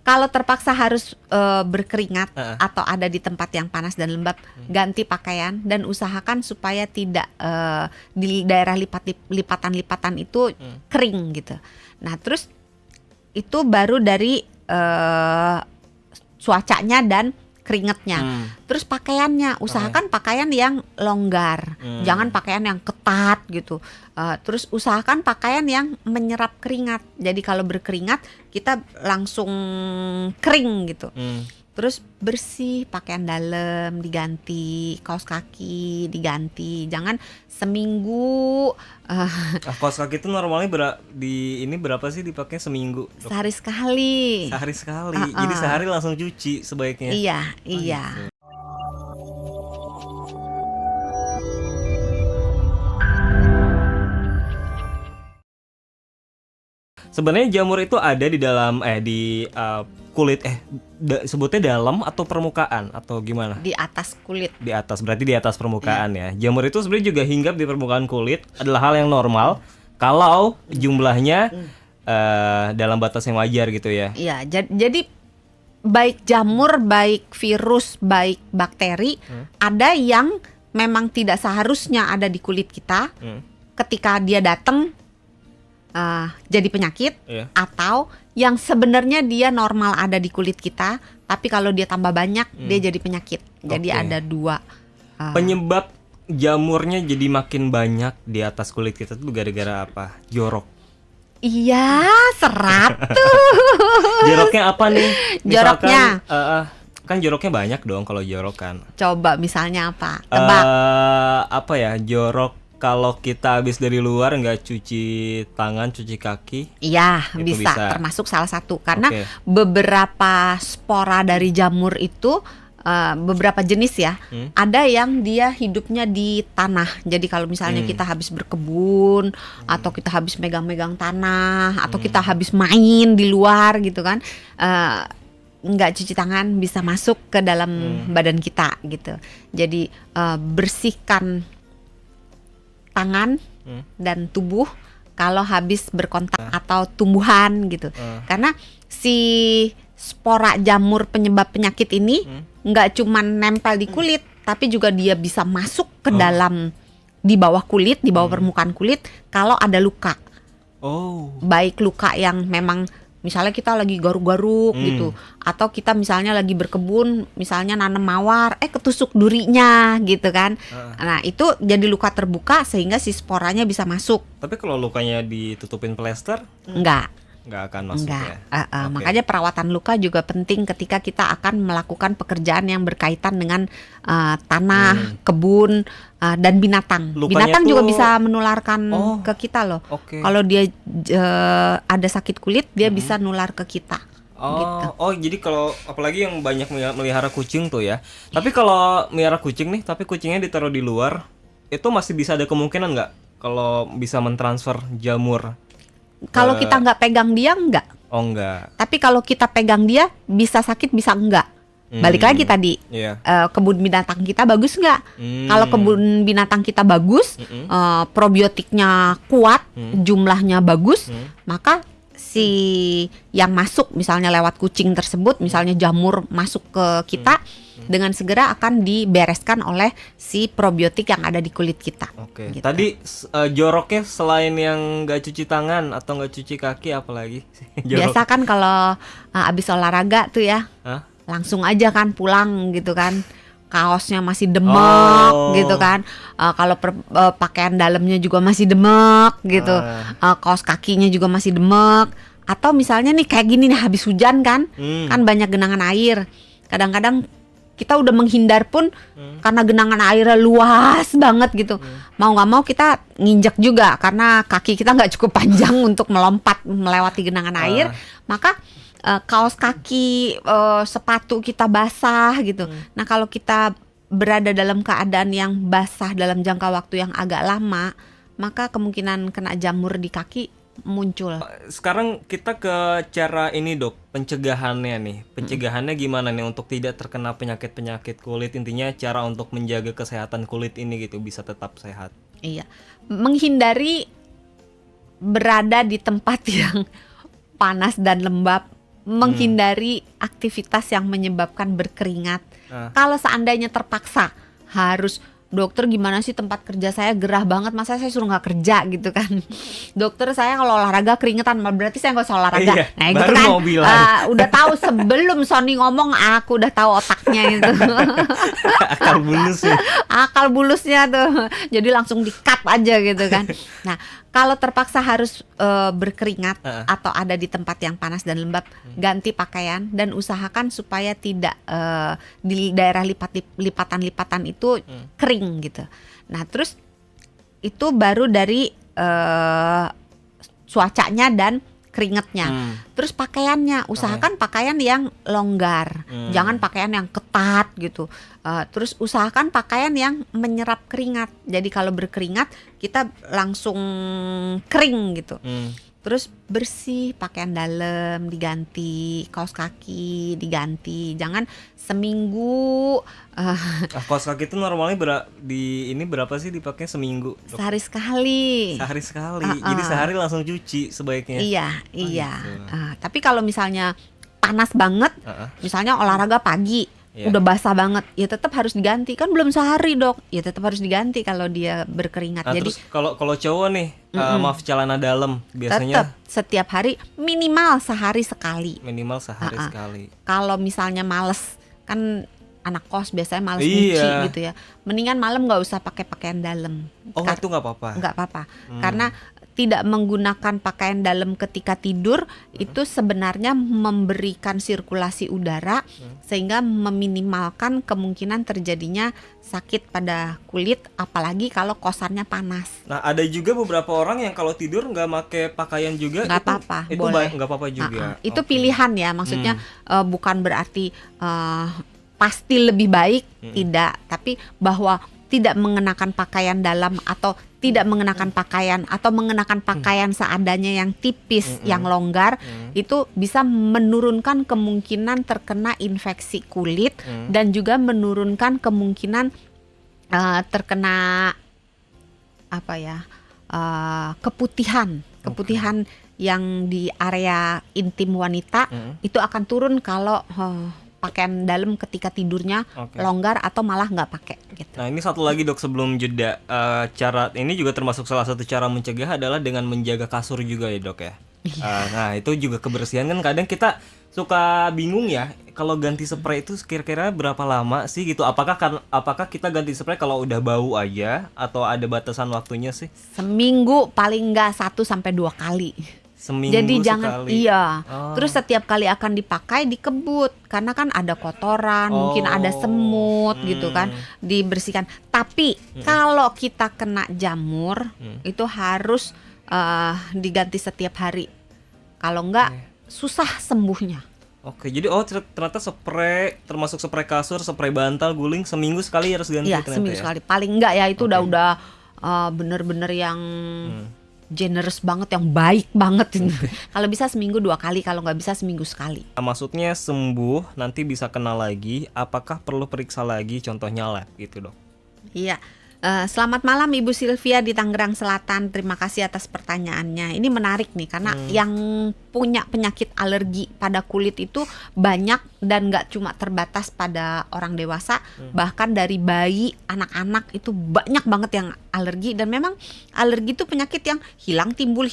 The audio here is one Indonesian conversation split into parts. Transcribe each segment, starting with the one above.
Kalau terpaksa harus berkeringat atau ada di tempat yang panas dan lembab, ganti pakaian dan usahakan supaya tidak di daerah lipatan-lipatan itu kering gitu. Nah, terus itu baru dari cuacanya dan keringetnya. Terus pakaiannya, usahakan pakaian yang longgar, jangan pakaian yang ketat gitu. Terus usahakan pakaian yang menyerap keringat. Jadi kalau berkeringat kita langsung kering gitu. Terus bersih, pakaian dalam diganti, kaos kaki diganti. Jangan seminggu. Kaos kaki itu normalnya berapa sih dipakai seminggu? Sehari sekali. Sehari sekali. Jadi sehari langsung cuci sebaiknya. Iya. Gitu. Sebenarnya jamur itu ada di dalam kulit sebutnya dalam atau permukaan atau gimana? Di atas kulit. Di atas, berarti di atas permukaan ya. Jamur itu sebenarnya juga hinggap di permukaan kulit, adalah hal yang normal kalau jumlahnya dalam batas yang wajar gitu ya. Iya, jadi baik jamur, baik virus, baik bakteri, ada yang memang tidak seharusnya ada di kulit kita. Ketika dia datang jadi penyakit, atau yang sebenarnya dia normal ada di kulit kita, tapi kalau dia tambah banyak dia jadi penyakit. Jadi ada dua. Penyebab jamurnya jadi makin banyak di atas kulit kita tuh gara-gara apa? Jorok. Iya, serat tuh. Joroknya apa nih? Joroknya kan joroknya banyak dong kalau jorok kan. Coba misalnya apa? Tebak. Apa ya? Jorok kalau kita habis dari luar nggak cuci tangan, cuci kaki. Iya, bisa termasuk salah satu. Karena beberapa spora dari jamur itu beberapa jenis ya. Ada yang dia hidupnya di tanah. Jadi kalau misalnya kita habis berkebun atau kita habis megang-megang tanah atau kita habis main di luar gitu kan, nggak cuci tangan bisa masuk ke dalam badan kita gitu. Jadi bersihkan tangan dan tubuh kalau habis berkontak atau tumbuhan gitu. Karena si spora jamur penyebab penyakit ini nggak cuma nempel di kulit, tapi juga dia bisa masuk ke dalam di bawah kulit, di bawah permukaan kulit kalau ada luka. Baik luka yang memang misalnya kita lagi garuk-garuk gitu, atau kita misalnya lagi berkebun, misalnya nanam mawar, ketusuk durinya gitu kan. Nah itu jadi luka terbuka sehingga si sporanya bisa masuk. Tapi kalau lukanya ditutupin plester? Nggak akan masuk ya. Makanya perawatan luka juga penting ketika kita akan melakukan pekerjaan yang berkaitan dengan tanah, kebun, dan binatang. Lukanya binatang juga bisa menularkan ke kita loh. Kalau dia ada sakit kulit, dia bisa nular ke kita. Gitu. Jadi kalau apalagi yang banyak melihara kucing tuh ya. Tapi kalau melihara kucing nih, tapi kucingnya ditaruh di luar, itu masih bisa ada kemungkinan nggak kalau bisa mentransfer jamur? Kalau kita nggak pegang dia enggak. Enggak. Tapi kalau kita pegang dia bisa sakit bisa enggak. Balik lagi tadi, kebun binatang kita bagus nggak? Kalau kebun binatang kita bagus, probiotiknya kuat, jumlahnya bagus, maka si yang masuk misalnya lewat kucing tersebut, misalnya jamur masuk ke kita, dengan segera akan dibereskan oleh si probiotik yang ada di kulit kita. Gitu. Tadi joroknya selain yang nggak cuci tangan atau nggak cuci kaki, apalagi? Biasa kan kalau abis olahraga tuh ya, langsung aja kan pulang gitu kan, kaosnya masih demek gitu kan, kalau pakaian dalamnya juga masih demek gitu, kaos kakinya juga masih demek. Atau misalnya nih kayak gini nih, habis hujan kan, kan banyak genangan air. Kadang-kadang kita udah menghindar pun karena genangan airnya luas banget gitu. Mau nggak mau kita nginjek juga karena kaki kita nggak cukup panjang untuk melompat melewati genangan air. Maka kaos kaki, sepatu kita basah gitu. Nah kalau kita berada dalam keadaan yang basah dalam jangka waktu yang agak lama, maka kemungkinan kena jamur di kaki muncul. Sekarang kita ke cara ini dok, pencegahannya nih. Pencegahannya gimana nih untuk tidak terkena penyakit-penyakit kulit? Intinya cara untuk menjaga kesehatan kulit ini gitu bisa tetap sehat. Iya, menghindari berada di tempat yang panas dan lembab menghindari aktivitas yang menyebabkan berkeringat. Kalau seandainya terpaksa harus, dokter gimana sih tempat kerja saya gerah banget, masa saya suruh nggak kerja gitu kan. Dokter saya kalau olahraga keringetan, berarti saya nggak usah olahraga. Iya, Nah gitu baru kan, mau bilang. udah tahu sebelum Sony ngomong aku udah tahu otaknya gitu. Akal bulus ya. Akal bulusnya tuh, jadi langsung di-cut aja gitu kan. Nah kalau terpaksa harus berkeringat atau ada di tempat yang panas dan lembab, ganti pakaian dan usahakan supaya tidak di daerah lipatan-lipatan itu kering gitu. Nah terus itu baru dari cuacanya dan keringetnya. Terus pakaiannya, usahakan pakaian yang longgar, jangan pakaian yang ketat gitu. Terus usahakan pakaian yang menyerap keringat. Jadi kalau berkeringat kita langsung kering gitu. Terus bersih, pakaian dalam diganti, kaos kaki diganti. Jangan seminggu. Kaos kaki itu normalnya berapa sih dipakai seminggu? Dok? Sehari sekali. Sehari sekali. Jadi sehari langsung cuci sebaiknya. Iya. Gitu. Tapi kalau misalnya panas banget, misalnya olahraga pagi, udah basah banget, ya tetap harus diganti. Kan belum sehari dok, ya tetap harus diganti kalau dia berkeringat. Nah, jadi kalau cowok nih, maaf celana dalam biasanya tetap setiap hari minimal sehari sekali. Minimal sehari sekali. Kalau misalnya males, kan anak kos biasanya males nyuci gitu ya. Mendingan malam nggak usah pakai pakaian dalam. Itu nggak apa-apa. Nggak apa-apa, karena tidak menggunakan pakaian dalam ketika tidur itu sebenarnya memberikan sirkulasi udara sehingga meminimalkan kemungkinan terjadinya sakit pada kulit, apalagi kalau kosannya panas. Nah ada juga beberapa orang yang kalau tidur nggak pakai pakaian juga. Nggak apa-apa, itu boleh. Nggak apa-apa juga. Itu pilihan ya, maksudnya bukan berarti pasti lebih baik, tidak, tapi bahwa tidak mengenakan pakaian dalam atau tidak mengenakan pakaian atau mengenakan pakaian seadanya yang tipis, yang longgar, itu bisa menurunkan kemungkinan terkena infeksi kulit dan juga menurunkan kemungkinan terkena keputihan yang di area intim wanita itu akan turun kalau pakaian dalam ketika tidurnya longgar atau malah nggak pakai gitu. Nah ini satu lagi dok sebelum jeda, cara ini juga termasuk salah satu cara mencegah adalah dengan menjaga kasur juga ya dok ya. Nah itu juga kebersihan kan kadang kita suka bingung ya kalau ganti spray itu kira-kira berapa lama sih gitu. Apakah kita ganti spray kalau udah bau aja atau ada batasan waktunya sih? Seminggu paling nggak 1-2 kali. Seminggu jadi jangan sekali. Terus setiap kali akan dipakai dikebut karena kan ada kotoran, mungkin ada semut gitu kan, dibersihkan. Tapi kalau kita kena jamur itu harus diganti setiap hari. Kalau enggak susah sembuhnya. Oke, jadi ternyata spray, termasuk spray kasur, spray bantal, guling seminggu sekali harus ganti. Iya, seminggu sekali. Paling enggak ya itu udah bener-bener yang generous banget, yang baik banget ini. Kalau bisa seminggu 2 kali, kalau nggak bisa seminggu sekali. Maksudnya sembuh nanti bisa kena lagi, apakah perlu periksa lagi contohnya lab gitu dok? Iya. Selamat malam Ibu Sylvia di Tangerang Selatan. Terima kasih atas pertanyaannya. Ini menarik nih karena yang punya penyakit alergi pada kulit itu banyak dan nggak cuma terbatas pada orang dewasa, bahkan dari bayi, anak-anak itu banyak banget yang alergi. Dan memang alergi itu penyakit yang hilang timbul.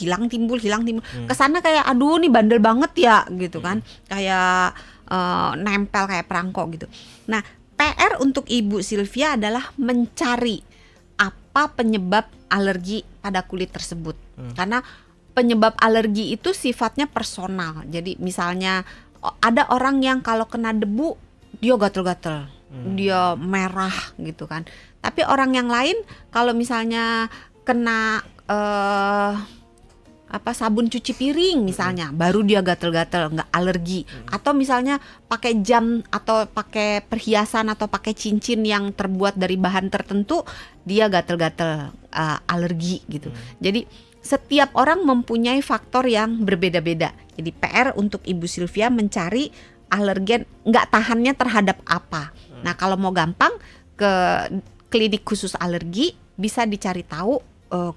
Kesannya kayak aduh nih bandel banget ya gitu kan, kayak nempel kayak perangko gitu. Nah PR untuk Ibu Sylvia adalah mencari apa penyebab alergi pada kulit tersebut. Karena penyebab alergi itu sifatnya personal. Jadi misalnya ada orang yang kalau kena debu dia gatel-gatel, dia merah gitu kan. Tapi orang yang lain kalau misalnya kena sabun cuci piring misalnya, baru dia gatel-gatel, nggak alergi. Atau misalnya pakai jam atau pakai perhiasan atau pakai cincin yang terbuat dari bahan tertentu, dia gatel-gatel, alergi gitu. Jadi setiap orang mempunyai faktor yang berbeda-beda. Jadi PR untuk Ibu Sylvia mencari alergen nggak tahannya terhadap apa. Nah kalau mau gampang ke klinik khusus alergi bisa dicari tahu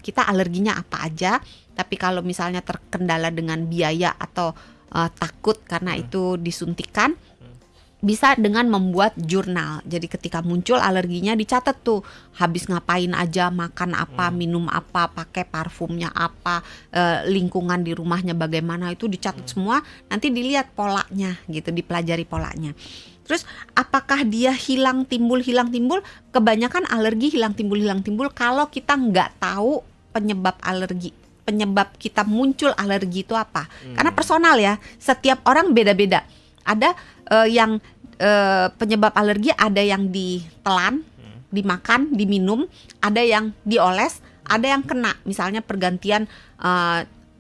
kita alerginya apa aja. Tapi kalau misalnya terkendala dengan biaya atau takut karena itu disuntikan, bisa dengan membuat jurnal. Jadi ketika muncul alerginya dicatat tuh, habis ngapain aja, makan apa, minum apa, pakai parfumnya apa, lingkungan di rumahnya bagaimana, itu dicatat semua. Nanti dilihat polanya gitu, dipelajari polanya. Terus apakah dia hilang timbul? Kebanyakan alergi hilang timbul kalau kita nggak tahu penyebab alergi, penyebab kita muncul alergi itu apa. Karena personal ya, setiap orang beda-beda. Ada yang penyebab alergi, ada yang ditelan, dimakan, diminum, ada yang dioles, ada yang kena. Misalnya pergantian,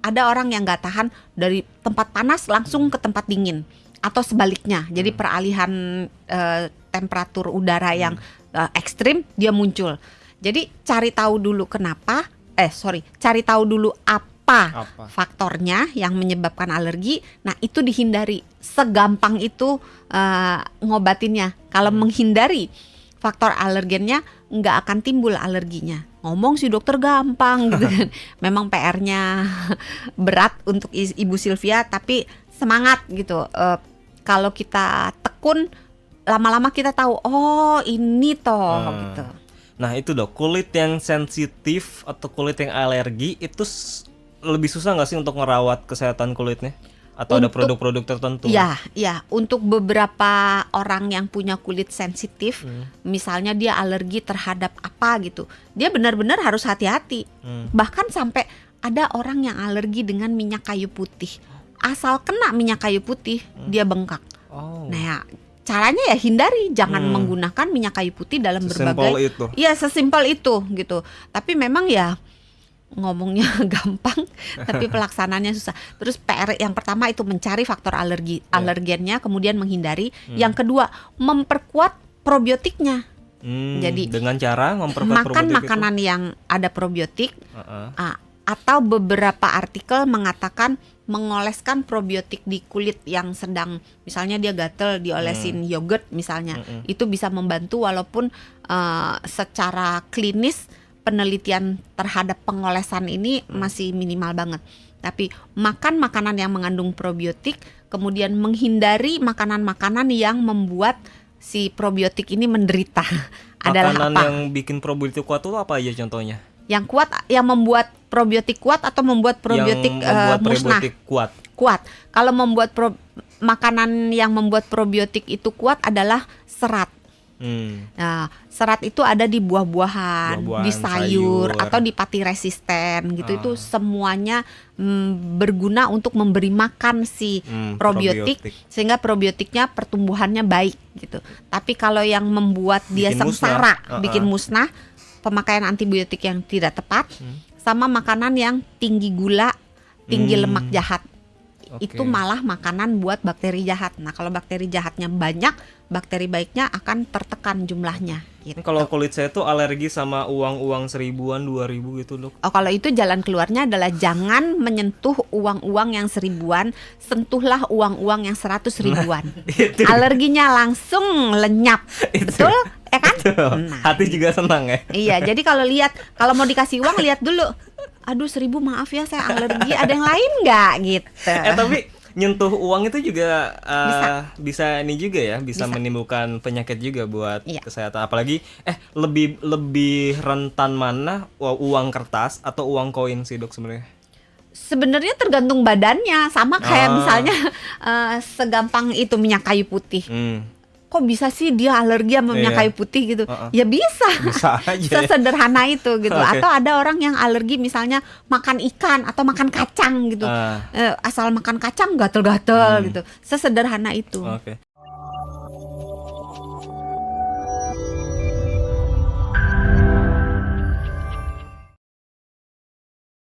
ada orang yang nggak tahan dari tempat panas langsung ke tempat dingin, atau sebaliknya. Jadi peralihan temperatur udara yang ekstrim dia muncul. Jadi cari tahu dulu cari tahu dulu apa faktornya yang menyebabkan alergi. Nah itu dihindari, segampang itu ngobatinnya. Kalau menghindari faktor alergennya, nggak akan timbul alerginya. Ngomong si dokter gampang gitu kan. Memang PR-nya berat untuk Ibu Sylvia, tapi semangat gitu. Kalau kita tekun, lama-lama kita tahu, oh ini toh gitu. Nah itu Dok, kulit yang sensitif atau kulit yang alergi itu lebih susah nggak sih untuk ngerawat kesehatan kulitnya? Atau ada produk-produk tertentu? Ya, untuk beberapa orang yang punya kulit sensitif, misalnya dia alergi terhadap apa gitu, dia benar-benar harus hati-hati. Bahkan sampai ada orang yang alergi dengan minyak kayu putih. Asal kena minyak kayu putih, dia bengkak. Nah ya, caranya ya hindari, jangan menggunakan minyak kayu putih dalam berbagai. Iya, sesimpel itu gitu. Tapi memang ya ngomongnya gampang, tapi pelaksanaannya susah. Terus PR yang pertama itu mencari faktor alergennya, kemudian menghindari. Yang kedua, memperkuat probiotiknya. Jadi dengan cara memperkuat makan makanan itu yang ada probiotik. Atau beberapa artikel mengatakan mengoleskan probiotik di kulit yang sedang, misalnya dia gatel, diolesin yogurt misalnya. Itu bisa membantu, walaupun secara klinis penelitian terhadap pengolesan ini masih minimal banget. Tapi makan makanan yang mengandung probiotik, kemudian menghindari makanan-makanan yang membuat si probiotik ini menderita. Adalah makanan apa? Yang bikin probiotik kuat itu apa aja contohnya? Yang kuat, yang membuat probiotik kuat atau membuat probiotik musnah? Kuat. Kalau membuat makanan yang membuat probiotik itu kuat adalah serat. Nah, serat itu ada di buah-buahan, di sayur, atau di pati resisten gitu. Itu semuanya berguna untuk memberi makan si probiotik, sehingga probiotiknya pertumbuhannya baik gitu. Tapi kalau yang membuat dia sengsara, bikin musnah, pemakaian antibiotik yang tidak tepat, sama makanan yang tinggi gula, tinggi lemak jahat. Itu malah makanan buat bakteri jahat. Nah kalau bakteri jahatnya banyak, bakteri baiknya akan tertekan jumlahnya gitu. Kalau kulit saya tuh alergi sama uang-uang 1000-an, 2000 gitu Dok. Kalau itu jalan keluarnya adalah jangan menyentuh uang-uang yang 1000-an, sentuhlah uang-uang yang 100 ribuan. Alerginya langsung lenyap. Betul? Ya kan? Nah, hati juga senang ya. Iya, jadi kalau mau dikasih uang, lihat dulu. Aduh 1000 maaf ya, saya alergi, ada yang lain nggak gitu. Tapi nyentuh uang itu juga bisa ini juga ya, bisa menimbulkan penyakit juga buat kesehatan. Apalagi lebih rentan mana uang kertas atau uang koin sih Dok sebenarnya? Sebenarnya tergantung badannya, sama kayak misalnya segampang itu minyak kayu putih. Kok bisa sih dia alergi sama minyak kayu putih gitu? Ya bisa aja. Sesederhana itu gitu. Atau ada orang yang alergi misalnya makan ikan atau makan kacang gitu. Asal makan kacang gatel-gatel gitu. Sesederhana itu.